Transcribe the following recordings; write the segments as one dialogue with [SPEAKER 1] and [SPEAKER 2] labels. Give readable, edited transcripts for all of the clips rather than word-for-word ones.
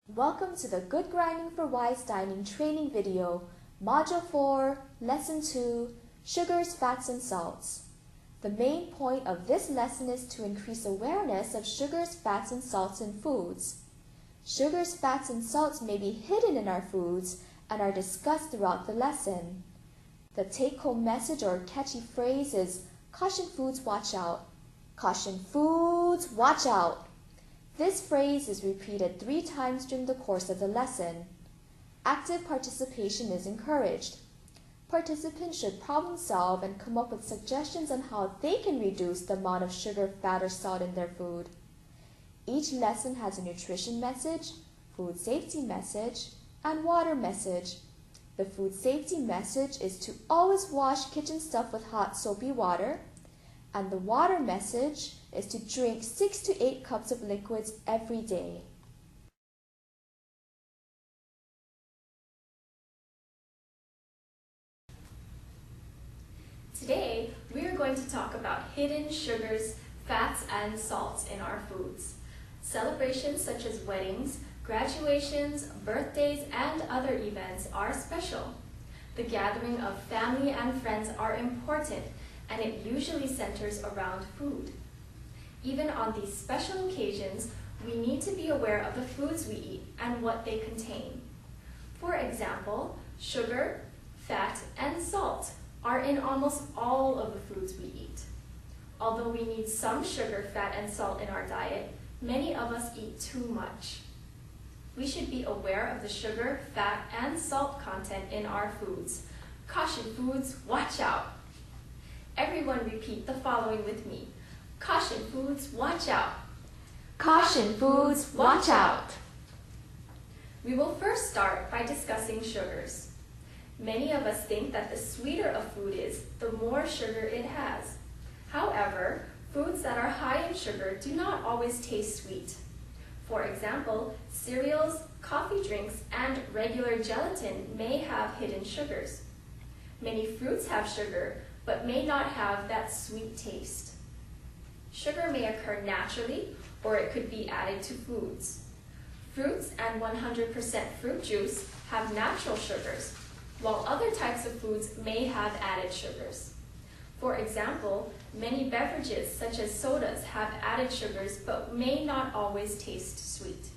[SPEAKER 1] Welcome to the Good Grinding for Wise Dining training video, Module 4, Lesson 2, Sugars, Fats, and Salts. The main point of this lesson is to increase awareness of sugars, fats, and salts in foods. Sugars, fats, and salts may be hidden in our foods and are discussed throughout the lesson. The take-home message or catchy phrase is, "Caution foods, watch out." Caution foods, watch out. This phrase is repeated 3 times during the course of the lesson. Active participation is encouraged. Participants should problem solve and come up with suggestions on how they can reduce the amount of sugar, fat, or salt in their food. Each lesson has a nutrition message, food safety message, and water message. The food safety message is to always wash kitchen stuff with hot soapy water, and the water message is to drink 6 to 8 cups of liquids every day.
[SPEAKER 2] Today, we are going to talk about hidden sugars, fats, and salts in our foods. Celebrations such as weddings, graduations, birthdays, and other events are special. The gathering of family and friends are important, and it usually centers around food. Even on these special occasions, we need to be aware of the foods we eat and what they contain. For example, sugar, fat, and salt are in almost all of the foods we eat. Although we need some sugar, fat, and salt in our diet, many of us eat too much. We should be aware of the sugar, fat, and salt content in our foods. Caution foods, watch out! Everyone repeat the following with me. Caution foods, watch out!
[SPEAKER 1] Caution foods, watch out!
[SPEAKER 2] We will first start by discussing sugars. Many of us think that the sweeter a food is, the more sugar it has. However, foods that are high in sugar do not always taste sweet. For example, cereals, coffee drinks, and regular gelatin may have hidden sugars. Many fruits have sugar, but may not have that sweet taste. Sugar may occur naturally, or it could be added to foods. Fruits and 100% fruit juice have natural sugars, while other types of foods may have added sugars. For example, many beverages such as sodas have added sugars but may not always taste sweet.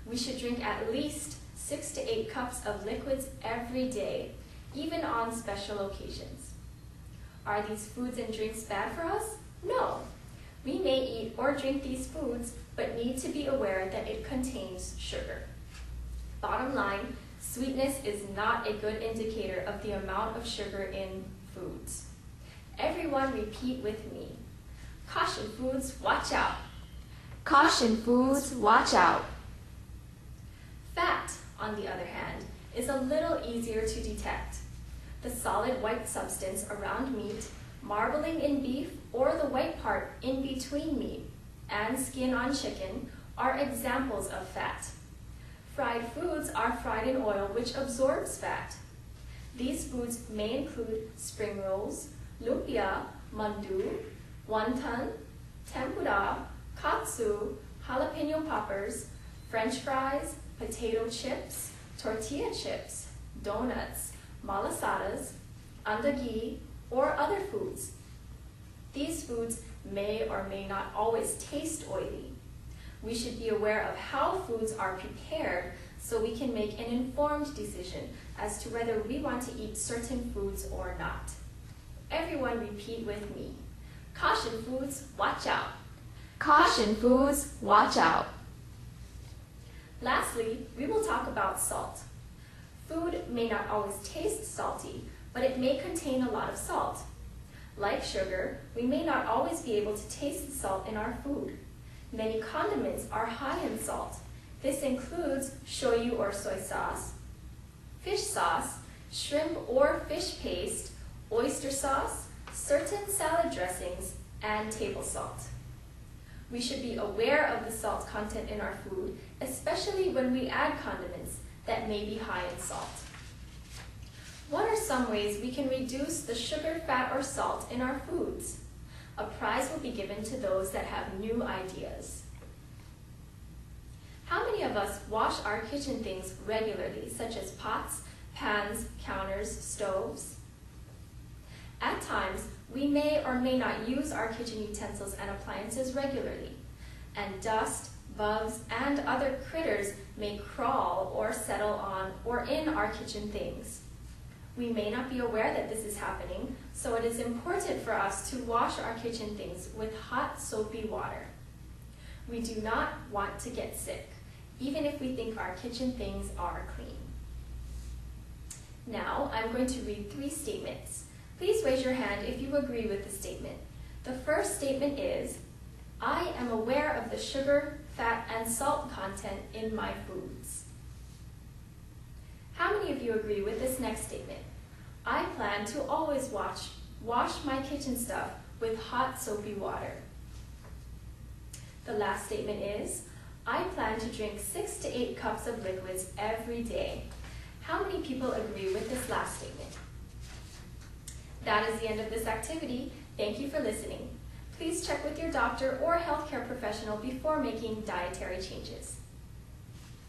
[SPEAKER 2] We should drink at least 6 to 8 cups of liquids every day, even on special occasions. Are these foods and drinks bad for us? No. We may eat or drink these foods, but need to be aware that it contains sugar. Bottom line, sweetness is not a good indicator of the amount of sugar in foods. Everyone repeat with me. Caution foods, watch out!
[SPEAKER 1] Caution foods, watch out!
[SPEAKER 2] Fat, on the other hand, is a little easier to detect. The solid white substance around meat, marbling in beef, or the white part in between meat, and skin on chicken are examples of fat. Fried foods are fried in oil, which absorbs fat. These foods may include spring rolls, lumpia, mandu, wonton, tempura, katsu, jalapeno poppers, French fries, potato chips, tortilla chips, donuts, malasadas, andagi, or other foods. These foods may or may not always taste oily. We should be aware of how foods are prepared so we can make an informed decision as to whether we want to eat certain foods or not. Everyone repeat with me. Caution foods, watch out!
[SPEAKER 1] Caution foods, watch out!
[SPEAKER 2] Lastly, we will talk about salt. Food may not always taste salty, but it may contain a lot of salt. Like sugar, we may not always be able to taste the salt in our food. Many condiments are high in salt. This includes shoyu or soy sauce, fish sauce, shrimp or fish paste, oyster sauce, certain salad dressings, and table salt. We should be aware of the salt content in our food, especially when we add condiments that may be high in salt. What are some ways we can reduce the sugar, fat, or salt in our foods? A prize will be given to those that have new ideas. How many of us wash our kitchen things regularly, such as pots, pans, counters, stoves? At times, we may or may not use our kitchen utensils and appliances regularly, and dust, bugs, and other critters may crawl or settle on or in our kitchen things. We may not be aware that this is happening, so it is important for us to wash our kitchen things with hot, soapy water. We do not want to get sick, even if we think our kitchen things are clean. Now, I'm going to read 3 statements. Please raise your hand if you agree with the statement. The first statement is, I am aware of the sugar, fat, and salt content in my foods. How many of you agree with this next statement? I plan to always wash my kitchen stuff with hot, soapy water. The last statement is, I plan to drink 6 to 8 cups of liquids every day. How many people agree with this last statement? That is the end of this activity. Thank you for listening. Please check with your doctor or healthcare professional before making dietary changes.